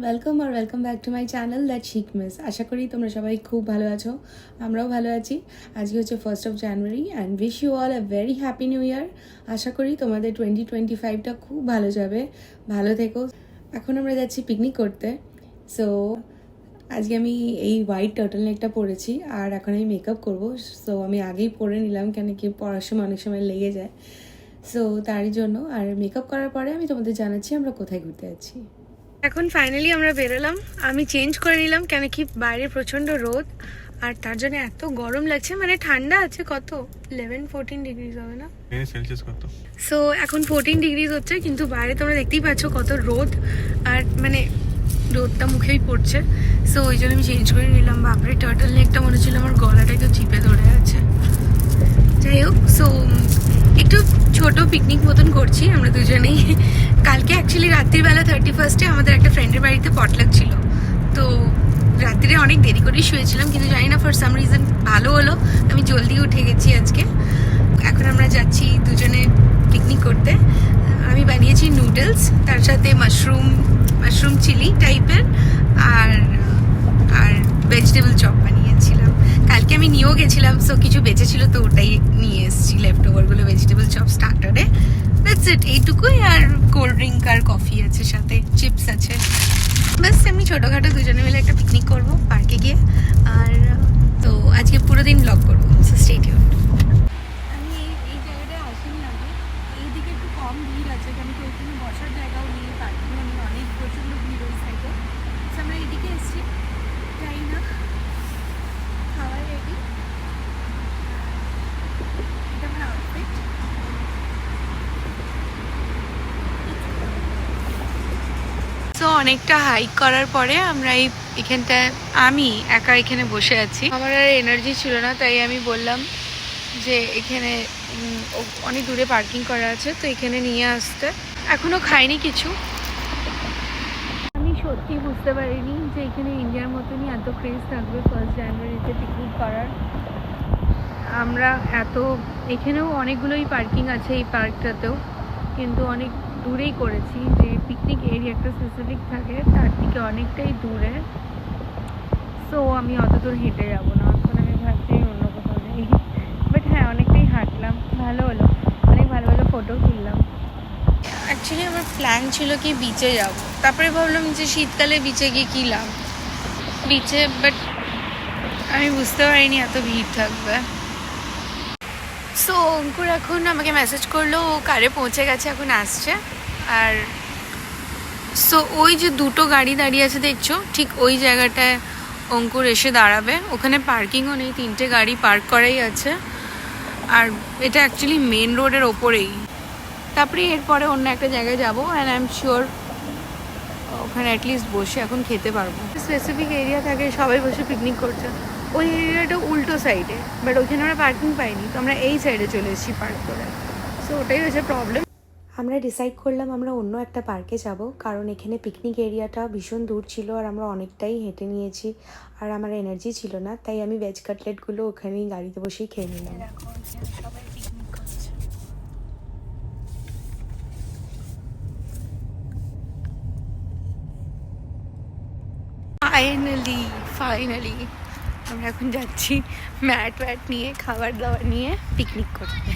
Welcome আর welcome back to my channel that chic miss. আশা করি তোমরা সবাই খুব ভালো আছো, আমরাও ভালো আছি। আজকে হচ্ছে 1st January and wish you all a very happy new year. আশা করি তোমাদের 2025টা খুব ভালো যাবে, ভালো থেকো। এখন আমরা যাচ্ছি পিকনিক করতে। সো আজকে আমি এই হোয়াইট টার্টল নেকটা পরেছি আর এখন আমি মেকআপ করবো। সো আমি আগেই পরে নিলাম, কেন কি পড়ার সময় অনেক সময় লেগে যায়। সো তারই জন্য আর মেকআপ করার পরে আমি তোমাদের জানাচ্ছি আমরা কোথায় ঘুরতে যাচ্ছি। এখন ফাইনালি আমরা বেরোলাম। আমি চেঞ্জ করে নিলাম, কেন কি বাইরে প্রচণ্ড রোদ আর তার জন্য এত গরম লাগছে। মানে ঠান্ডা আছে কত 11-14 ডিগ্রিজ হবে না সেলসিয়াস কত। সো এখন 14 ডিগ্রিজ হচ্ছে, কিন্তু বাইরে তোমরা দেখতেই পাচ্ছ কত রোদ আর মানে রোদটা মুখেই পড়ছে। সো ওই জন্য আমি চেঞ্জ করে নিলাম। বাপরে টার্টল নেকটা মনে ছিল আমার গলাটা কেউ চিপে ধরে আছে। যাই হোক, সো একটু ছোট পিকনিক মতন করছি আমরা দুজনেই। কালকে অ্যাকচুয়ালি রাত্রিবেলা 31 আমাদের একটা ফ্রেন্ডের বাড়িতে পটলাক ছিল, তো রাত্রিরে অনেক দেরি করেই শুয়েছিলাম, কিন্তু জানি না ফর সাম রিজন ভালো হলো আমি জলদি উঠে গেছি আজকে। এখন আমরা যাচ্ছি দুজনে পিকনিক করতে। আমি বানিয়েছি নুডলস, তার সাথে মাশরুম চিলি টাইপের আর আর ভেজিটেবল চপ বানিয়েছিলাম। কালকে আমি নিয়েও গেছিলাম, সো কিছু বেঁচেছিল তো ওটাই নিয়ে এসেছি, লেফট ওভারগুলো ভেজিটেবল চপ স্টার্টারে। দ্যাটস ইট, এইটুকুই। আর কোল্ড ড্রিঙ্ক আর কফি আছে, সাথে চিপস আছে। ব্যাস এমনি ছোটোখাটো দুজনে মিলে একটা পিকনিক করবো পার্কে গিয়ে। আর তো আজকে পুরো দিন ব্লগ করবো, সো স্টে টিউনড। আমি এই জায়গাটায় আসিনি আগে, এইদিকে একটু কম ভিড় আছে, কেন কি ওইখানে বসার জায়গাও নেই, পার্কিংও নেই, অনেক প্রচণ্ড ভিড় ওই সাইডে। সো আমরা এইদিকে এসেছি, যাই না খাওয়ার রেডি। এটা আমার আউটফিট। তো অনেকটা হাইক করার পরে আমরা এখানটায় আমি একা এখানে বসে আছি। আমার আর এনার্জি ছিল না, তাই আমি বললাম যে এখানে অনেক দূরে পার্কিং করা আছে, তো এখানে নিয়ে আসতে। এখনো খাইনি কিছু। আমি সত্যি বুঝতে পারিনি যে এখানে ইন্ডিয়ার মতনই এত ক্রেজ থাকবে 1 জানুয়ারিতে পিকনিক করার। আমরা এখানেও অনেকগুলোই পার্কিং আছে এই পার্কটাতেও, কিন্তু অনেক দূরেই করেছি। যে পিকনিক এরিয়া একটা স্পেসিফিক থাকে তার থেকে অনেকটাই দূরে। সো আমি অত দূর হেঁটে যাবো না, এখন আমি ভাবছি অন্য কোথাও যাই। বাট হ্যাঁ, অনেকটাই হাঁটলাম, ভালো হলো, অনেক ভালো ভালো ফটো তুললাম। অ্যাকচুয়ালি আমার প্ল্যান ছিল কি বিচে যাব, তারপরে ভাবলাম যে শীতকালে বিচে গিয়ে কী লাভ বিচে, বাট আমি বুঝতে পারিনি এত ভিড় থাকবে। সো অঙ্কুর এখন আমাকে মেসেজ করলো, ও কারে পৌঁছে গেছে, এখন আসছে। আর সো ওই যে দুটো গাড়ি দাঁড়িয়ে আছে দেখছো, ঠিক ওই জায়গাটায় অঙ্কুর এসে দাঁড়াবে। ওখানে পার্কিংও নেই, 3টে গাড়ি পার্ক করাই আছে। আর এটা অ্যাকচুয়ালি মেন রোডের ওপরেই। তারপরে এরপরে অন্য একটা জায়গায় যাবো, অ্যান্ড আই এম শিওর ওখানে অ্যাটলিস্ট বসে এখন খেতে পারবো। স্পেসিফিক এরিয়া থাকে, সবাই বসে পিকনিক করছে। ওই এরিয়াটা উল্টো সাইডে, বাট ওইখানে আমরা পার্কিং পাইনি, তো আমরা এই সাইডে চলে এসেছি পার্ক করে। সো ওটাই হচ্ছে প্রবলেম। আমরা ডিসাইড করলাম আমরা অন্য একটা পার্কে যাব, কারণ এখানে পিকনিক এরিয়াটা ভীষণ দূর ছিল আর আমরা অনেকটাই হেঁটে নিয়েছি আর আমার এনার্জি ছিল না, তাই আমি ভেজ কাটলেটগুলো ওখানেই গাড়িতে বসেই খেয়ে নিলাম। সবাই পিকনিক করছে। ফাইনালি আমরা এখন যাচ্ছি ম্যাট নিয়ে, খাবার দাবার নিয়ে পিকনিক করতে।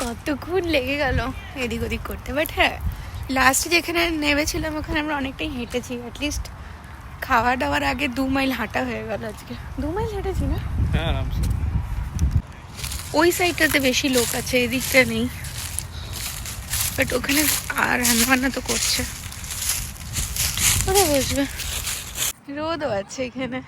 কতক্ষণ লেগে গেল এদিক ওদিক করতে, বাট হ্যাঁ লাস্টে যেখানে নেমেছিলাম ওখানে আমরা অনেকটাই হেঁটেছি। অ্যাটলিস্ট খাওয়া দাওয়ার আগে 2 মাইল হাঁটা হয়ে গেল আজকে। 2 মাইল হেঁটেছি না? হ্যাঁ, আরামসে। ওই সাইডটাতে বেশি লোক আছে, এদিকটা নেই, বাট ওখানে আর রান্নাবান্না তো করছে। কোথায় বসবে? রোদও আছে এখানে।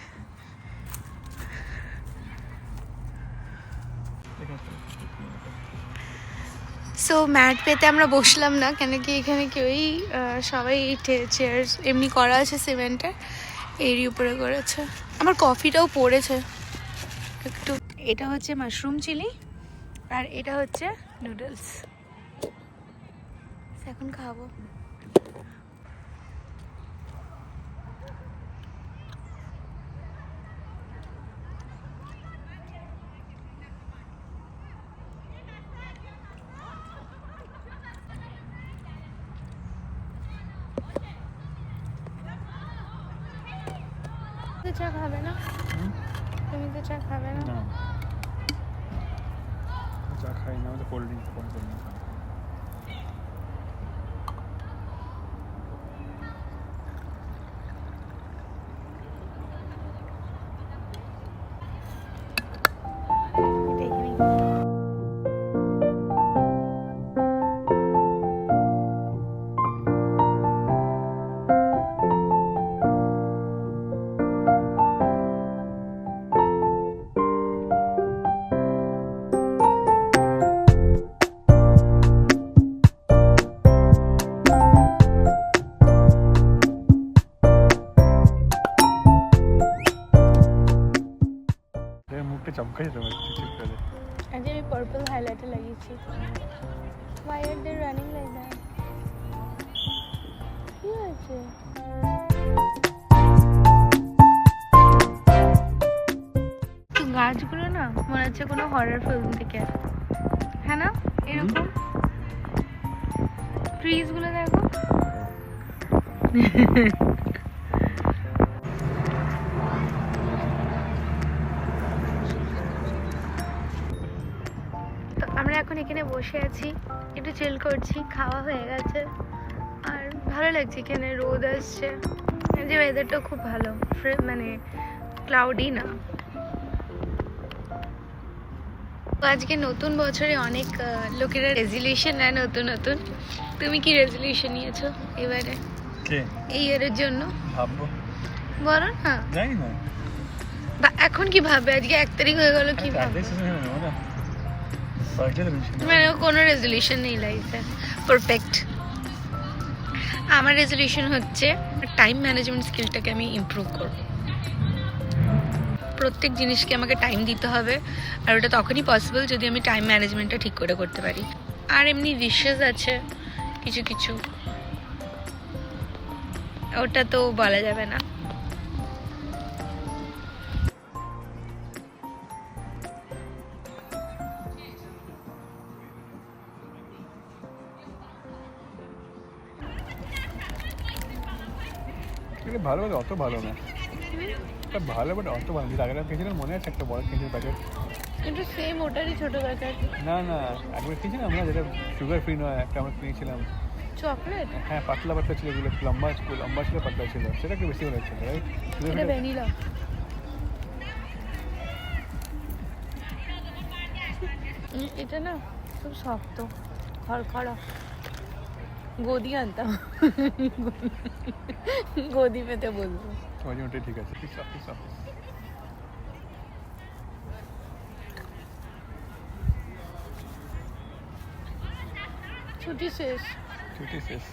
সো ম্যাট পেতে আমরা বসলাম না, কেন কি এখানে কেউই সবাই চেয়ার এমনি করা আছে সিমেন্টের, এরই উপরে করেছে। আমার কফিটাও পড়েছে একটু। এটা হচ্ছে মাশরুম চিলি আর এটা হচ্ছে নুডলস। এখন খাবো। চা খাবে না? তুমি তো চা খাবে না? না চা খাই না, আমাদের কোল্ড ড্রিঙ্ক পরে করে না। মুখটা চমকাই যেতে পারে চিপচিপ করে। আজকে আমি পার্পল হাইলাইটার লাগিয়েছি। Why are they running like that? কি হয়েছে? তো গাছগুলো না মনে হচ্ছে কোনো হরর ফিল্ম থেকে, হ্যাঁ না? এরকম ট্রিজ গুলো দেখো। তো আমরা এখন এখানে বসে আছি, একটু চিল করছি, খাওয়া হয়ে গেছে আর ভালো লাগছে। এখানে রোদ আসছে, যে ওয়েদারটা খুব ভালো, মানে ক্লাউডি না। আজকে নতুন বছরে অনেক লোকেরা রেজলিউশন নেয় নতুন নতুন। তুমি কি রেজলিউশন নিয়েছো এবারে এই ইয়ারের জন্য? ভাববো বলো না। জানি না এখন কি ভাববে? আজকে 1 তারিখ হয়ে গেল, কি ভাববে? মানে কোনো রেজলিউশন নেই লাইফে। পারফেক্ট। আমার রেজলিউশন হচ্ছে টাইম ম্যানেজমেন্ট স্কিলটাকে আমি ইমপ্রুভ করব। প্রত্যেক জিনিসকে আমাকে টাইম দিতে হবে, আর ওটা তখনই পসিবল যদি আমি টাইম ম্যানেজমেন্টটা ঠিক করে করতে পারি। আর এমনি উইশেস আছে কিছু কিছু, ওটা তো বলা যাবে না। ভালো বলে অত ভালো না, ভালো বলে অত ভালো। যেটা আগের খেয়েছিলাম মনে আছে, একটা বড় খেয়েছিল প্যাকেট, কিন্তু সেম ওটারই ছোট প্যাকেট। না না একবার খেয়েছিলাম আমরা, যেটা সুগার ফ্রি নয়, একটা আমরা কিনেছিলাম চকলেট। হ্যাঁ পাতলা পাতলা ছিল, যেগুলো লম্বা লম্বা ছিল, পাতলা ছিল, সেটা একটু বেশি ভালো ছিল। এটা ভ্যানিলা। এটা না খুব শক্ত, খড়খড়া। গদি আনতাম, গদি পেতে বলবো। ওটাই ঠিক আছে। পিস অফ পিস অফ ছুটি শেষ। ছুটি শেষ।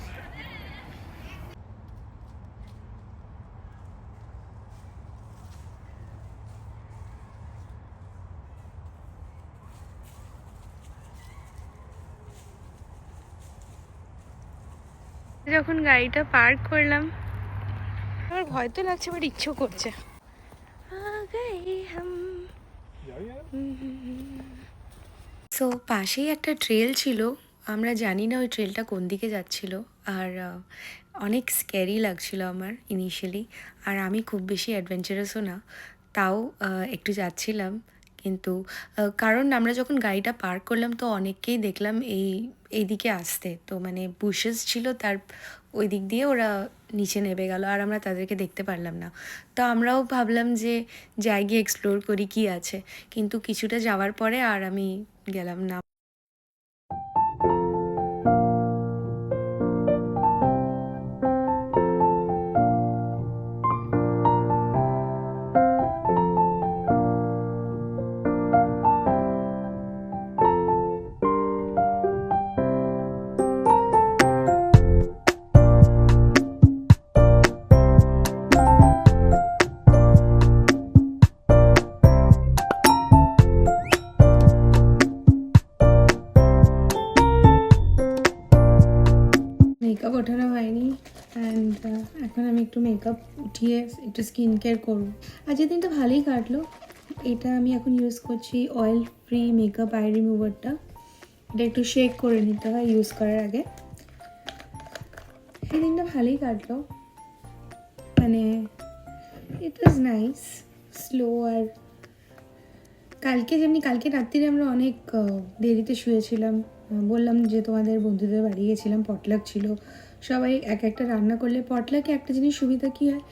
যখন গাড়িটা পার্ক করলাম, আমার ভয় তো লাগছে, বাট ইচ্ছেও করছে। সো পাশেই একটা ট্রেল ছিল, আমরা জানি না ওই ট্রেলটা কোন দিকে যাচ্ছিল, আর অনেক স্ক্যারি লাগছিল আমার ইনিশিয়ালি। আর আমি খুব বেশি অ্যাডভেঞ্চারাসও না, তাও একটু যাচ্ছিলাম। কিন্তু কারণ আমরা যখন গাড়িটা পার্ক করলাম তো অনেককেই দেখলাম এই দিকে আসতে, তো মানে বুশেস ছিল, তার ওই দিক দিয়ে ওরা নিচে নেমে গেল, আর আমরা তাদেরকে দেখতে পারলাম না। তো আমরাও ভাবলাম যে যাই গিয়ে এক্সপ্লোর করি কি আছে, কিন্তু কিছুটা যাওয়ার পরে আর আমি গেলাম না। মেকআপ ওঠানো হয়নি, অ্যান্ড এখন আমি একটু মেকআপ উঠিয়ে একটু স্কিন কেয়ার করবো। আজকের দিনটা ভালোই কাটলো। এটা আমি এখন ইউজ করছি অয়েল ফ্রি মেকআপ আই রিমুভারটা। এটা একটু শেক করে নিতে হয় ইউজ করার আগে। এই দিনটা ভালোই কাটলো, মানে ইট ওয়াজ নাইস, স্লো। আর কালকে রাত্রিরে আমরা অনেক দেরিতে শুয়েছিলাম। বললাম যে তোমাদের বন্ধুদের বাড়ি গেছিলাম, পটলাক ছিল, সবাই এক একটা রান্না করলে। পটলাকে একটা জিনিস সুবিধা কী হয়,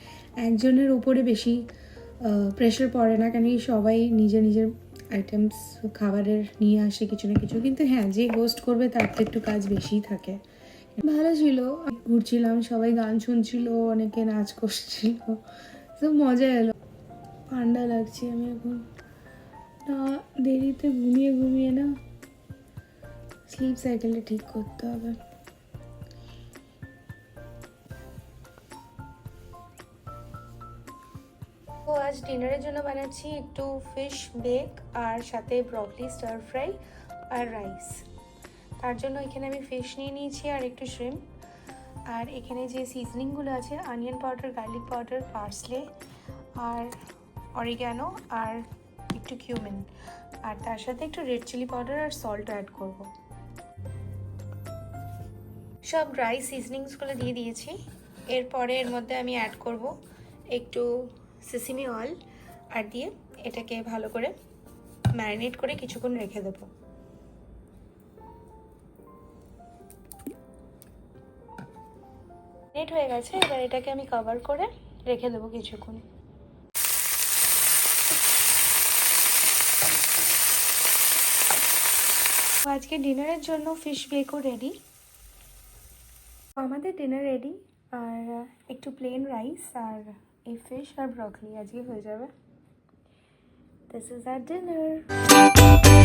একজনের ওপরে বেশি প্রেশার পড়ে না, কেন কি সবাই নিজের নিজের আইটেমস খাবারের নিয়ে আসে কিছু না কিছু। কিন্তু হ্যাঁ, যে হোস্ট করবে তার তো একটু কাজ বেশিই থাকে। ভালো ছিল, ঘুরছিলাম, সবাই গান শুনছিল, অনেকে নাচ করছিল, তো মজা এলো। ঠান্ডা লাগছে, আমি এখন না দেরিতে ঘুমিয়ে ঘুমিয়ে না স্লিপ সাইকেলটা ঠিক করতে হবে। তো আজ ডিনারের জন্য বানাচ্ছি একটু ফিশ বেক আর সাথে ব্রকলি স্টার ফ্রাই আর রাইস। তার জন্য এখানে আমি ফিশ নিয়ে নিয়েছি আর একটু শ্রিম্প। আর এখানে যে সিজনিংগুলো আছে, onion powder, garlic powder, parsley আর অরিগ্যানো আর একটু কিউমিন, আর তার সাথে একটু রেড চিলি পাউডার আর সল্ট অ্যাড করব। সব ড্রাই সিজনিংসগুলো দিয়ে দিয়েছি। এরপরে এর মধ্যে আমি অ্যাড করব একটু সেসিমি অয়েল, আর দিয়ে এটাকে ভালো করে ম্যারিনেট করে কিছুক্ষণ রেখে দেবো। ম্যারিনেট হয়ে গেছে, এবার এটাকে আমি কভার করে রেখে দেবো কিছুক্ষণ। আজকে ডিনারের জন্য ফিশ বেকও রেডি। আমাদের ডিনার রেডি, আর একটু প্লেন রাইস আর এই ফিশ আর ব্রকলি আজকে হয়ে যাবে। This is our dinner.